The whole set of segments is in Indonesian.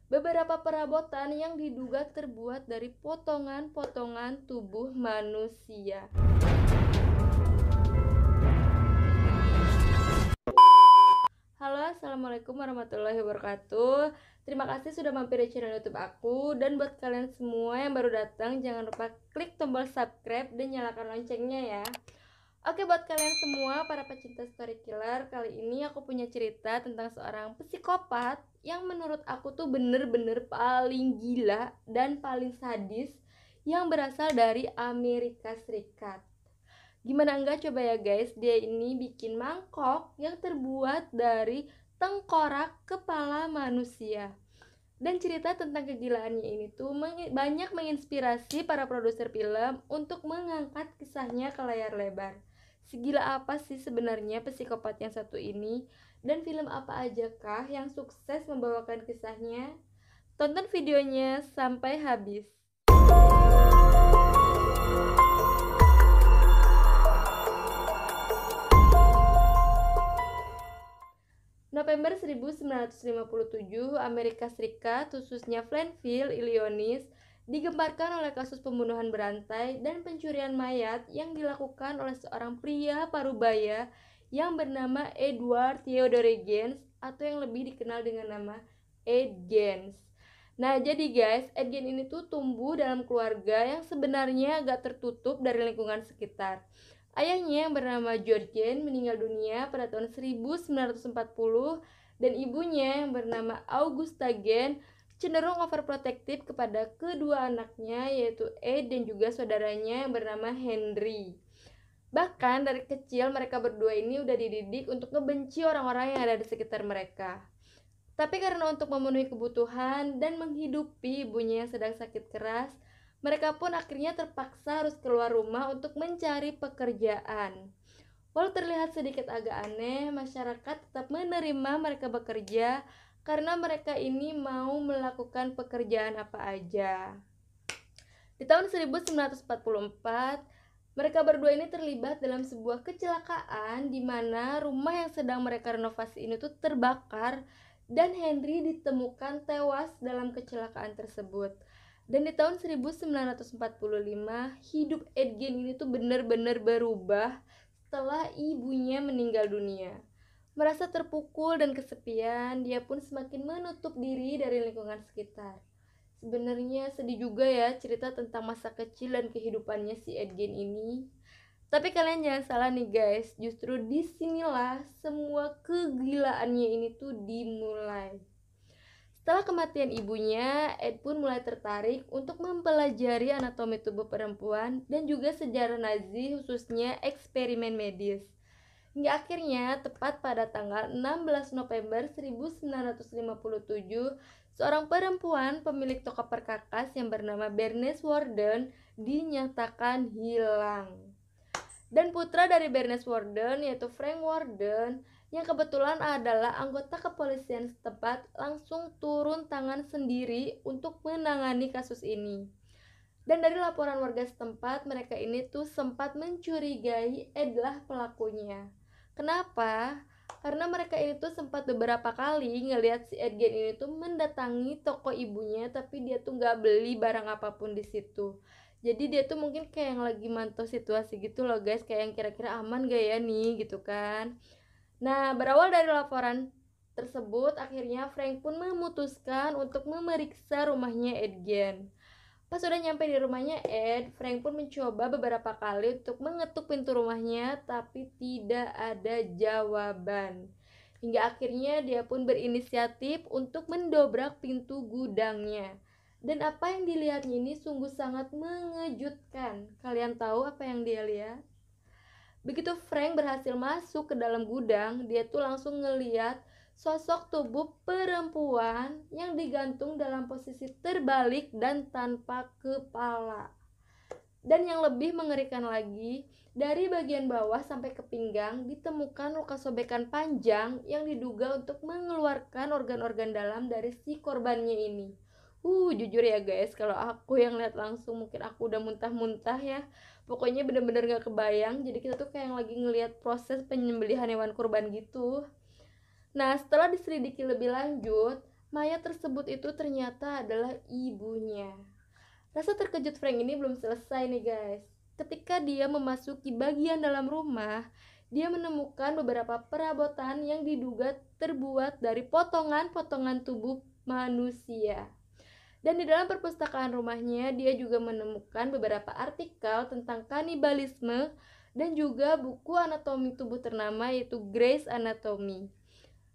beberapa perabotan yang diduga terbuat dari potongan-potongan tubuh manusia. Halo, assalamualaikum warahmatullahi wabarakatuh. Terima kasih sudah mampir di channel YouTube aku. Dan buat kalian semua yang baru datang, jangan lupa klik tombol subscribe dan nyalakan loncengnya ya. Oke, buat kalian semua para pecinta story killer, kali ini aku punya cerita tentang seorang psikopat yang menurut aku tuh bener-bener paling gila dan paling sadis yang berasal dari Amerika Serikat. Gimana enggak coba ya guys, dia ini bikin mangkok yang terbuat dari tengkorak kepala manusia. Dan cerita tentang kegilaannya ini tuh banyak menginspirasi para produser film untuk mengangkat kisahnya ke layar lebar. Segila apa sih sebenarnya psikopat yang satu ini? Dan film apa aja kah yang sukses membawakan kisahnya? Tonton videonya sampai habis. November 1957, Amerika Serikat, khususnya Plainfield, Illinois, digemparkan oleh kasus pembunuhan berantai dan pencurian mayat yang dilakukan oleh seorang pria parubaya yang bernama Edward Theodore Gaines atau yang lebih dikenal dengan nama Ed Gaines. Nah, jadi guys, Ed Gaines ini tuh tumbuh dalam keluarga yang sebenarnya agak tertutup dari lingkungan sekitar. Ayahnya yang bernama George Gaines meninggal dunia pada tahun 1940 dan ibunya yang bernama Augusta Gaines cenderung overprotective kepada kedua anaknya yaitu Ed dan juga saudaranya yang bernama Henry. Bahkan dari kecil mereka berdua ini udah dididik untuk ngebenci orang-orang yang ada di sekitar mereka. Tapi karena untuk memenuhi kebutuhan dan menghidupi ibunya yang sedang sakit keras, mereka pun akhirnya terpaksa harus keluar rumah untuk mencari pekerjaan. Walau terlihat sedikit agak aneh, masyarakat tetap menerima mereka bekerja karena mereka ini mau melakukan pekerjaan apa aja. Di tahun 1944, mereka berdua ini terlibat dalam sebuah kecelakaan di mana rumah yang sedang mereka renovasi ini tuh terbakar dan Henry ditemukan tewas dalam kecelakaan tersebut. Dan di tahun 1945, hidup Ed Gein ini tuh benar-benar berubah setelah ibunya meninggal dunia. Merasa terpukul dan kesepian, dia pun semakin menutup diri dari lingkungan sekitar. Sebenarnya sedih juga ya cerita tentang masa kecil dan kehidupannya si Ed Gein ini. Tapi kalian jangan salah nih guys, justru disinilah semua kegilaannya ini tuh dimulai. Setelah kematian ibunya, Ed pun mulai tertarik untuk mempelajari anatomi tubuh perempuan dan juga sejarah Nazi khususnya eksperimen medis. Hingga akhirnya tepat pada tanggal 16 November 1957, seorang perempuan pemilik toko perkakas yang bernama Bernice Warden dinyatakan hilang. Dan putra dari Bernice Warden yaitu Frank Warden yang kebetulan adalah anggota kepolisian setempat langsung turun tangan sendiri untuk menangani kasus ini. Dan dari laporan warga setempat, mereka ini tuh sempat mencurigai Ed lah pelakunya. Kenapa? Karena mereka ini tuh sempat beberapa kali ngelihat si Ed Gein ini tuh mendatangi toko ibunya, tapi dia tuh nggak beli barang apapun di situ. Jadi dia tuh mungkin kayak yang lagi mantau situasi gitu loh guys, kayak yang kira-kira aman gak ya nih gitu kan. Nah, berawal dari laporan tersebut, akhirnya Frank pun memutuskan untuk memeriksa rumahnya Ed Gein. Pas sudah nyampe di rumahnya Ed, Frank pun mencoba beberapa kali untuk mengetuk pintu rumahnya, tapi tidak ada jawaban. Hingga akhirnya dia pun berinisiatif untuk mendobrak pintu gudangnya. Dan apa yang dilihatnya ini sungguh sangat mengejutkan. Kalian tahu apa yang dia lihat? Begitu Frank berhasil masuk ke dalam gudang, dia tuh langsung ngeliat sosok tubuh perempuan yang digantung dalam posisi terbalik dan tanpa kepala. Dan yang lebih mengerikan lagi, dari bagian bawah sampai ke pinggang ditemukan luka sobekan panjang yang diduga untuk mengeluarkan organ-organ dalam dari si korbannya ini. Jujur ya guys, kalau aku yang lihat langsung mungkin aku udah muntah-muntah ya. Pokoknya bener-bener gak kebayang. Jadi kita tuh kayak lagi ngelihat proses penyembelihan hewan kurban gitu. Nah, setelah diselidiki lebih lanjut, mayat tersebut itu ternyata adalah ibunya. Rasa terkejut Frank ini belum selesai nih guys. Ketika dia memasuki bagian dalam rumah, dia menemukan beberapa perabotan yang diduga terbuat dari potongan-potongan tubuh manusia. Dan di dalam perpustakaan rumahnya, dia juga menemukan beberapa artikel tentang kanibalisme dan juga buku anatomi tubuh ternama yaitu Gray's Anatomy.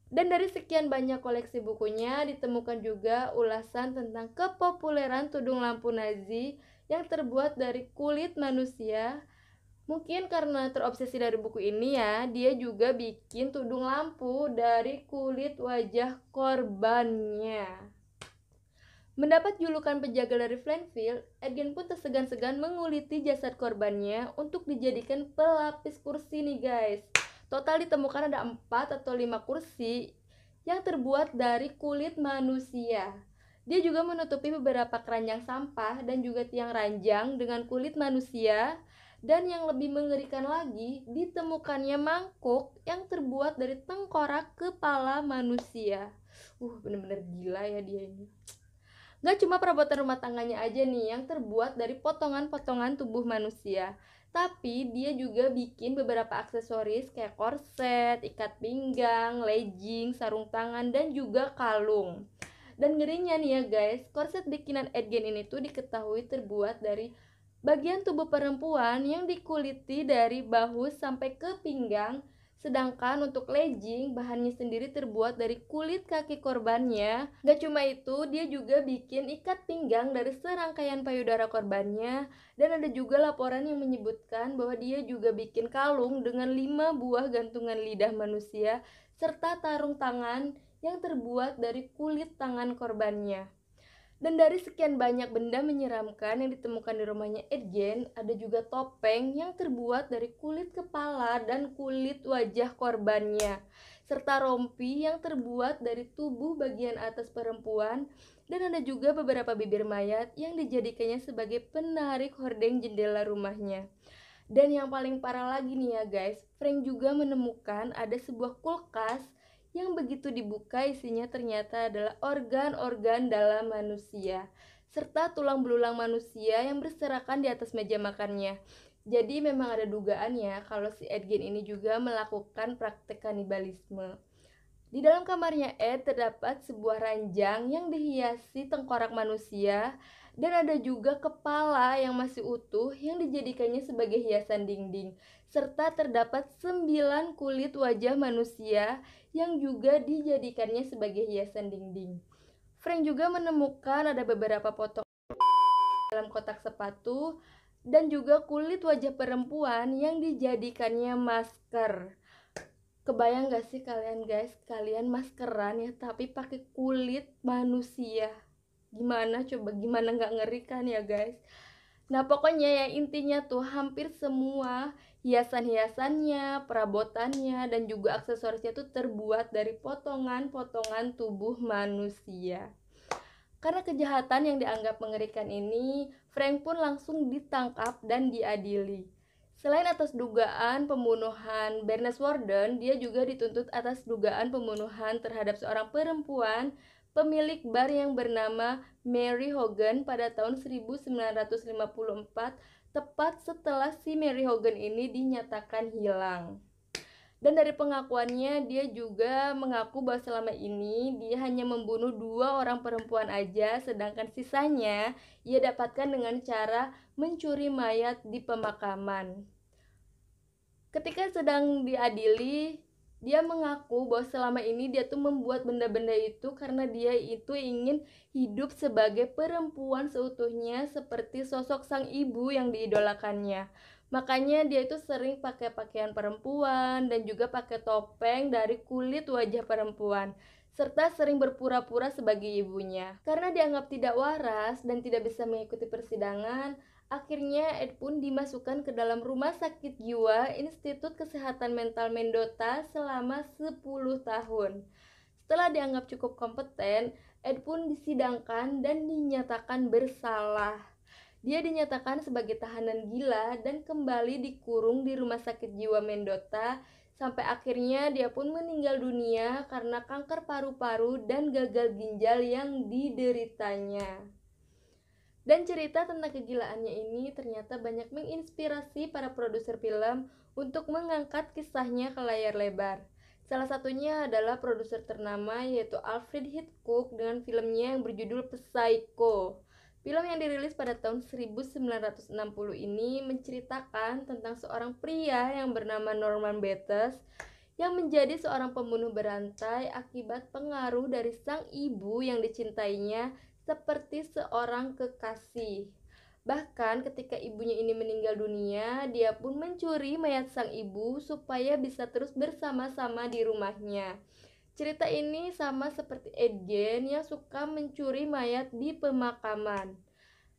Dan dari sekian banyak koleksi bukunya, ditemukan juga ulasan tentang kepopuleran tudung lampu Nazi yang terbuat dari kulit manusia. Mungkin karena terobsesi dari buku ini ya, dia juga bikin tudung lampu dari kulit wajah korbannya. Mendapat julukan penjaga dari Plainfield, Edgen pun tersegan-segan menguliti jasad korbannya untuk dijadikan pelapis kursi nih guys. Total ditemukan ada 4 atau 5 kursi yang terbuat dari kulit manusia. Dia juga menutupi beberapa keranjang sampah dan juga tiang ranjang dengan kulit manusia. Dan yang lebih mengerikan lagi, ditemukannya mangkuk yang terbuat dari tengkorak kepala manusia. Bener-bener gila ya dia ini. Gak cuma perabotan rumah tangganya aja nih yang terbuat dari potongan-potongan tubuh manusia, tapi dia juga bikin beberapa aksesoris kayak korset, ikat pinggang, legging, sarung tangan, dan juga kalung. Dan ngerinya nih ya guys, korset bikinan Edgen ini tuh diketahui terbuat dari bagian tubuh perempuan yang dikuliti dari bahu sampai ke pinggang. Sedangkan untuk legging, bahannya sendiri terbuat dari kulit kaki korbannya. Gak cuma itu, dia juga bikin ikat pinggang dari serangkaian payudara korbannya. Dan ada juga laporan yang menyebutkan bahwa dia juga bikin kalung dengan 5 buah gantungan lidah manusia serta tarung tangan yang terbuat dari kulit tangan korbannya. Dan dari sekian banyak benda menyeramkan yang ditemukan di rumahnya Edgen, ada juga topeng yang terbuat dari kulit kepala dan kulit wajah korbannya, serta rompi yang terbuat dari tubuh bagian atas perempuan, dan ada juga beberapa bibir mayat yang dijadikannya sebagai penarik hordeng jendela rumahnya. Dan yang paling parah lagi nih ya guys, Frank juga menemukan ada sebuah kulkas yang begitu dibuka isinya ternyata adalah organ-organ dalam manusia serta tulang belulang manusia yang berserakan di atas meja makannya. Jadi memang ada dugaan ya kalau si Edgen ini juga melakukan praktek kanibalisme. Di dalam kamarnya Ed terdapat sebuah ranjang yang dihiasi tengkorak manusia dan ada juga kepala yang masih utuh yang dijadikannya sebagai hiasan dinding. Serta terdapat 9 kulit wajah manusia yang juga dijadikannya sebagai hiasan dinding. Frank juga menemukan ada beberapa potong dalam kotak sepatu dan juga kulit wajah perempuan yang dijadikannya masker. Kebayang gak sih kalian guys, kalian maskeran ya tapi pakai kulit manusia. Gimana coba, gimana gak ngeri kan ya guys. Nah pokoknya ya intinya tuh hampir semua hiasan-hiasannya, perabotannya, dan juga aksesorisnya tuh terbuat dari potongan-potongan tubuh manusia. Karena kejahatan yang dianggap mengerikan ini, Frank pun langsung ditangkap dan diadili. Selain atas dugaan pembunuhan Bernice Worden, dia juga dituntut atas dugaan pembunuhan terhadap seorang perempuan pemilik bar yang bernama Mary Hogan pada tahun 1954, tepat setelah si Mary Hogan ini dinyatakan hilang. Dan dari pengakuannya, dia juga mengaku bahwa selama ini dia hanya membunuh 2 orang perempuan aja, sedangkan sisanya ia dapatkan dengan cara mencuri mayat di pemakaman. Ketika sedang diadili, dia mengaku bahwa selama ini dia tuh membuat benda-benda itu karena dia itu ingin hidup sebagai perempuan seutuhnya seperti sosok sang ibu yang diidolakannya. Makanya dia itu sering pakai pakaian perempuan dan juga pakai topeng dari kulit wajah perempuan, serta sering berpura-pura sebagai ibunya. Karena dianggap tidak waras dan tidak bisa mengikuti persidangan, akhirnya Ed pun dimasukkan ke dalam rumah sakit jiwa Institut Kesehatan Mental Mendota selama 10 tahun. Setelah dianggap cukup kompeten, Ed pun disidangkan dan dinyatakan bersalah. Dia dinyatakan sebagai tahanan gila dan kembali dikurung di rumah sakit jiwa Mendota sampai akhirnya dia pun meninggal dunia karena kanker paru-paru dan gagal ginjal yang dideritanya. Dan cerita tentang kegilaannya ini ternyata banyak menginspirasi para produser film untuk mengangkat kisahnya ke layar lebar. Salah satunya adalah produser ternama yaitu Alfred Hitchcock dengan filmnya yang berjudul Psycho. Film yang dirilis pada tahun 1960 ini menceritakan tentang seorang pria yang bernama Norman Bates yang menjadi seorang pembunuh berantai akibat pengaruh dari sang ibu yang dicintainya seperti seorang kekasih. Bahkan ketika ibunya ini meninggal dunia, dia pun mencuri mayat sang ibu supaya bisa terus bersama-sama di rumahnya. Cerita ini sama seperti Ed Gein yang suka mencuri mayat di pemakaman.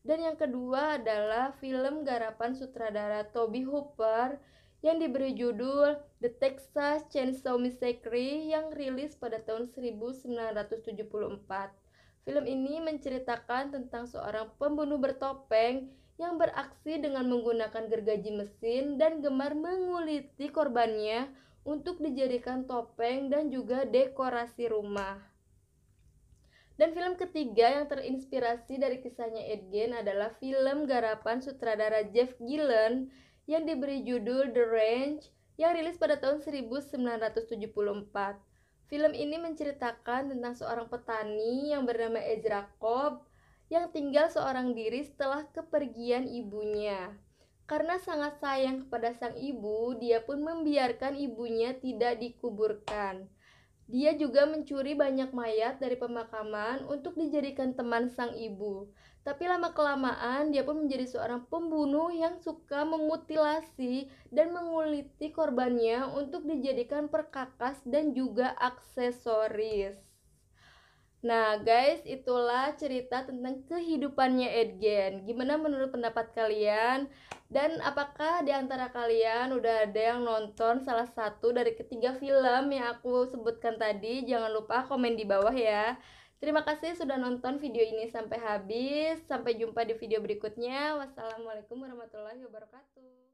Dan yang kedua adalah film garapan sutradara Tobe Hooper yang diberi judul The Texas Chainsaw Massacre yang rilis pada tahun 1974. Film ini menceritakan tentang seorang pembunuh bertopeng yang beraksi dengan menggunakan gergaji mesin dan gemar menguliti korbannya untuk dijadikan topeng dan juga dekorasi rumah. Dan film ketiga yang terinspirasi dari kisahnya Ed Gein adalah film garapan sutradara Jeff Gillen yang diberi judul The Range yang rilis pada tahun 1974. Film ini menceritakan tentang seorang petani yang bernama Ezra Cobb yang tinggal seorang diri setelah kepergian ibunya. Karena sangat sayang kepada sang ibu, dia pun membiarkan ibunya tidak dikuburkan. Dia juga mencuri banyak mayat dari pemakaman untuk dijadikan teman sang ibu. Tapi lama-kelamaan dia pun menjadi seorang pembunuh yang suka memutilasi dan menguliti korbannya untuk dijadikan perkakas dan juga aksesoris. Nah guys, itulah cerita tentang kehidupannya Ed Gein. Gimana menurut pendapat kalian? Dan apakah di antara kalian udah ada yang nonton salah satu dari ketiga film yang aku sebutkan tadi? Jangan lupa komen di bawah ya. Terima kasih sudah nonton video ini sampai habis. Sampai jumpa di video berikutnya. Wassalamualaikum warahmatullahi wabarakatuh.